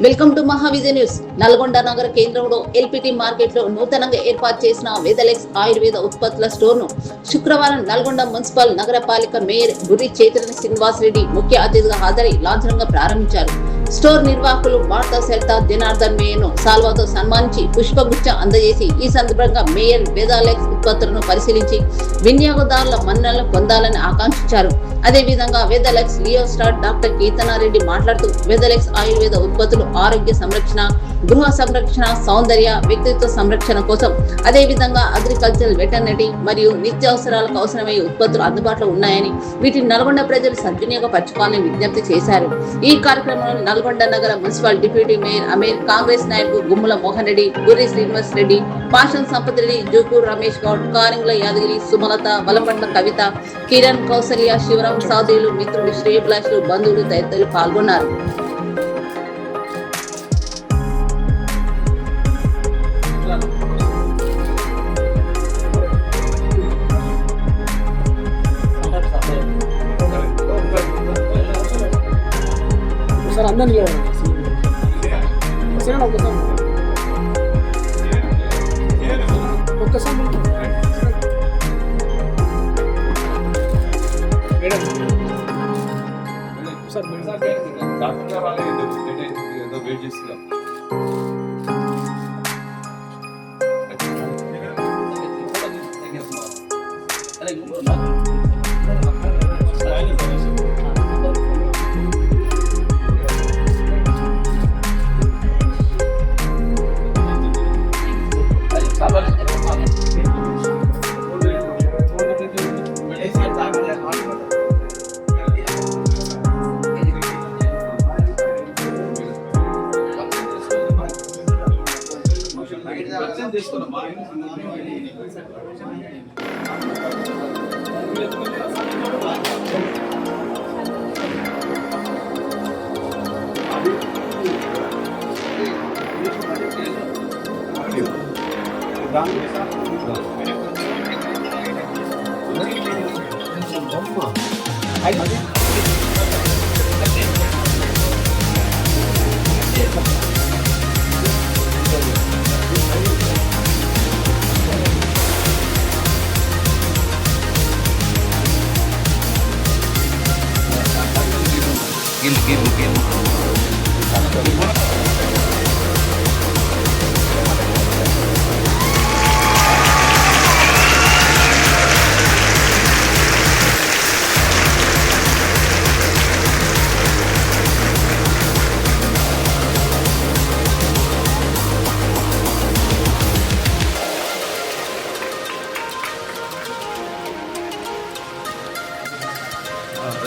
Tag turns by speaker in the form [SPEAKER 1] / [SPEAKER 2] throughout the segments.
[SPEAKER 1] Welcome to Mahavijaya news. Nalgonda నగర కేంద్రంలో LPT market లో నూతనంగా ఏర్పాటు చేసిన వేదలెక్స్ ఆయుర్వేద ఉత్పత్తుల స్టోర్ ను శుక్రవారం నల్గొండ మున్సిపల్ నగరపాలిక మేయర్ బుర్రి చైతన్య శ్రీనివాస్ రెడ్డి ముఖ్య అతిథిగా హాజరై లాంఛనంగా ప్రారంభించారు. స్టోర్ నిర్వాహకులు వార్తా సెల్తా జనార్దన్ మేయర్ ను సాల్వాతో సన్మానించి పుష్పగుచ్చ అందజేసి ఈ సందర్భంగా మేయర్ వేదాలెక్స్ ఉత్పత్తులను పరిశీలించి వినియోగదారుల మన్ననలు పొందాలని ఆకాంక్షించారు. అదేవిధంగా వేదలెక్స్ లియో స్టార్ డాక్టర్ కీర్తనారెడ్డి మాట్లాడుతూ వేదలెక్స్ ఆయుర్వేద ఉత్పత్తులు ఆరోగ్య సంరక్షణ, గృహ సంరక్షణ, సౌందర్య, వ్యక్తిత్వ సంరక్షణ కోసం అదేవిధంగా అగ్రికల్చరల్, వెటర్నరీ మరియు నిత్యావసరాలకు అవసరమయ్యే ఉత్పత్తులు అందుబాటులో ఉన్నాయని వీటిని నల్గొండ ప్రజలు సద్వినియోగపరచుకోవాలని విజ్ఞప్తి చేశారు. ఈ కార్యక్రమంలో నల్గొండ నగర municipal deputy mayor Ameer, Congress నాయకులు గుమ్మల మోహన్ రెడ్డి, బుర్రి శ్రీనివాస్ రెడ్డి, పాషన్ సంపత్ రెడ్డి, జూకూర్ రమేష్ గౌడ్, కారింగ్ల యాదగిరి, సుమలత, వలపండ్ల కవిత, కిరణ్, కౌసల్య, శివరాం, సాధువులు, మిత్రులు, శ్రేయభిలాషులు, బంధువులు తదితరులు పాల్గొన్నారు.
[SPEAKER 2] సార్ అందరినీ ఒక్కసారి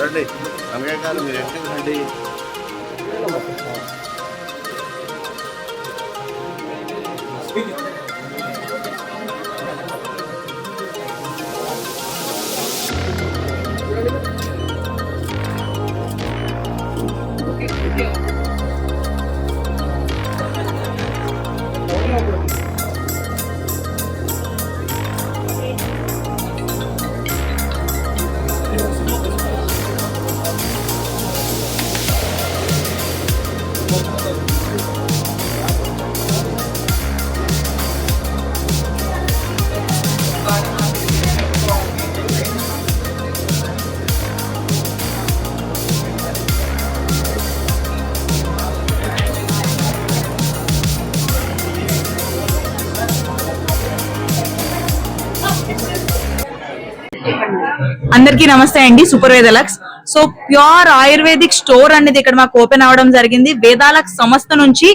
[SPEAKER 3] రండి అమెరికాలు మీరు ఎక్కడికి రండి.
[SPEAKER 4] అందరికీ నమస్తే అండి. Super Vedalux so pure ayurvedic store అనేది ఇక్కడ మాకు ఓపెన్ అవడం జరిగింది. వేదాలక్స్ సంస్థ నుంచి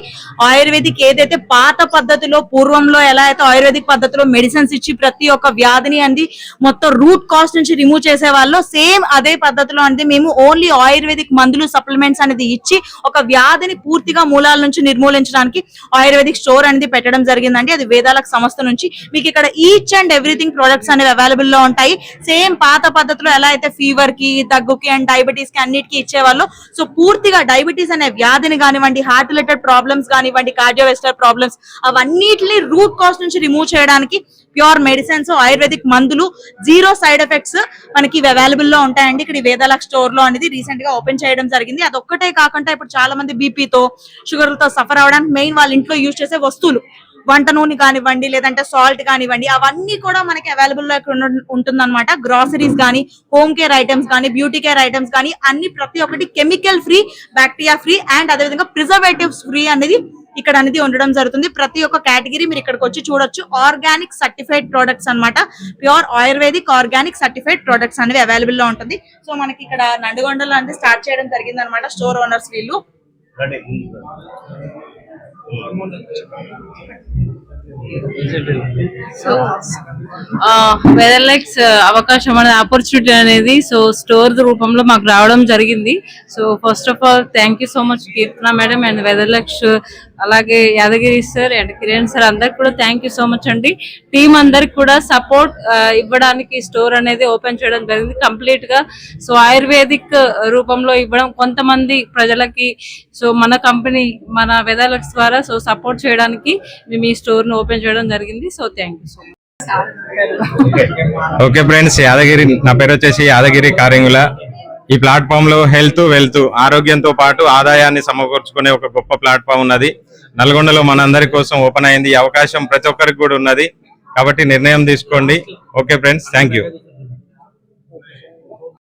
[SPEAKER 4] ఆయుర్వేదిక్ ఏదైతే పాత పద్ధతిలో పూర్వంలో ఎలా అయితే ఆయుర్వేదిక్ పద్ధతిలో మెడిసిన్స్ ఇచ్చి ప్రతి ఒక్క వ్యాధిని అనేది మొత్తం రూట్ కాస్ట్ నుంచి రిమూవ్ చేసే వాళ్ళు సేమ్ అదే పద్ధతిలో అంటే మేము ఓన్లీ ఆయుర్వేదిక్ మందులు, సప్లిమెంట్స్ అనేది ఇచ్చి ఒక వ్యాధిని పూర్తిగా మూలాల నుంచి నిర్మూలించడానికి ఆయుర్వేదిక్ స్టోర్ అనేది పెట్టడం జరిగిందండి. అది వేదాలక్స్ సంస్థ నుంచి మీకు ఇక్కడ ఈచ్ అండ్ ఎవ్రీథింగ్ ప్రొడక్ట్స్ అనేవి అవైలబుల్ లో ఉంటాయి. సేమ్ పాత పద్ధతిలో ఎలా అయితే ఫీవర్ కి, దగ్గుకి అండ్ డయాబెటీస్ కి అన్నిటికీ ఇచ్చేవాళ్ళు. సో పూర్తిగా డయాబెటీస్ అనే వ్యాధిని కానివ్వండి, హార్ట్ రిలేటెడ్ ప్రాబ్లమ్స్ కానివ్వండి, కార్డియోవెస్కులర్ ప్రాబ్లమ్స్ అవన్నిటిని రూట్ కాస్ట్ నుంచి రిమూవ్ చేయడానికి ప్యూర్ మెడిసిన్స్, ఆయుర్వేదిక్ మందులు, 0 సైడ్ ఎఫెక్ట్స్ మనకి అవైలబుల్ లో ఉంటాయండి. ఇక్కడ ఈ వేదాలక్ స్టోర్ లో అనేది రీసెంట్ గా ఓపెన్ చేయడం జరిగింది. అదొక్కటే కాకుండా ఇప్పుడు చాలా మంది బీపీతో, షుగర్లతో సఫర్ అవడానికి మెయిన్ వాళ్ళ ఇంట్లో యూజ్ చేసే వస్తువులు, వంట నూనె కానివ్వండి, లేదంటే సాల్ట్ కానివ్వండి, అవన్నీ కూడా మనకి అవైలబుల్ లో ఉంటుందన్నమాట. గ్రాసరీస్ కానీ, హోమ్ కేర్ ఐటమ్స్ కానీ, బ్యూటీ కేర్ ఐటమ్స్ కానీ అన్ని ప్రతి ఒక్కటి chemical free, bacteria free and అదేవిధంగా ప్రిజర్వేటివ్స్ ఫ్రీ అనేది ఇక్కడ అనేది ఉండడం జరుగుతుంది. ప్రతి ఒక్క కేటగిరీ మీరు ఇక్కడికి వచ్చి చూడొచ్చు. ఆర్గానిక్ సర్టిఫైడ్ ప్రొడక్ట్స్ అన్నమాట. Pure ayurvedic organic certified products అనేవి అవైలబుల్ లో ఉంటుంది. సో మనకి ఇక్కడ నందిగొండలో అనేది స్టార్ట్ చేయడం జరిగింది అనమాట స్టోర్ ఓనర్స్ వీళ్ళు.
[SPEAKER 5] సో వెదర్లెక్స్ అవకాశం అనేది, ఆపర్చునిటీ అనేది సో స్టోర్ రూపంలో మాకు రావడం జరిగింది. So first of all thank you so much Keerthana madam and Vedalux, అలాగే Yadagiri sir and Kiran sir, అందరికి కూడా థ్యాంక్ యూ సో మచ్ అండి. టీమ్ అందరికి కూడా సపోర్ట్ ఇవ్వడానికి స్టోర్ అనేది ఓపెన్ చేయడం జరిగింది కంప్లీట్ గా. సో ఆయుర్వేదిక్ రూపంలో ఇవ్వడం కొంతమంది ప్రజలకి, సో మన కంపెనీ మన వెదర్లెక్స్ ద్వారా సో సపోర్ట్ చేయడానికి మేము ఈ స్టోర్ ను ఓపెన్ చేయడం జరిగింది. So thank you so much.
[SPEAKER 6] Okay friends, Yadagiri, నా పేరు వచ్చేసి యాదగిరి కారింగుల. ఈ ప్లాట్ఫామ్ లో హెల్త్, వెల్త్, ఆరోగ్యంతో పాటు ఆదాయాన్ని సమకూర్చుకునే ఒక గొప్ప ప్లాట్ఫామ్ ఉన్నది. నల్గొండలో మనందరి కోసం ఓపెన్ అయింది. ఈ అవకాశం ప్రతి ఒక్కరికి కూడా ఉన్నది కాబట్టి నిర్ణయం తీసుకోండి. Okay friends, thank you.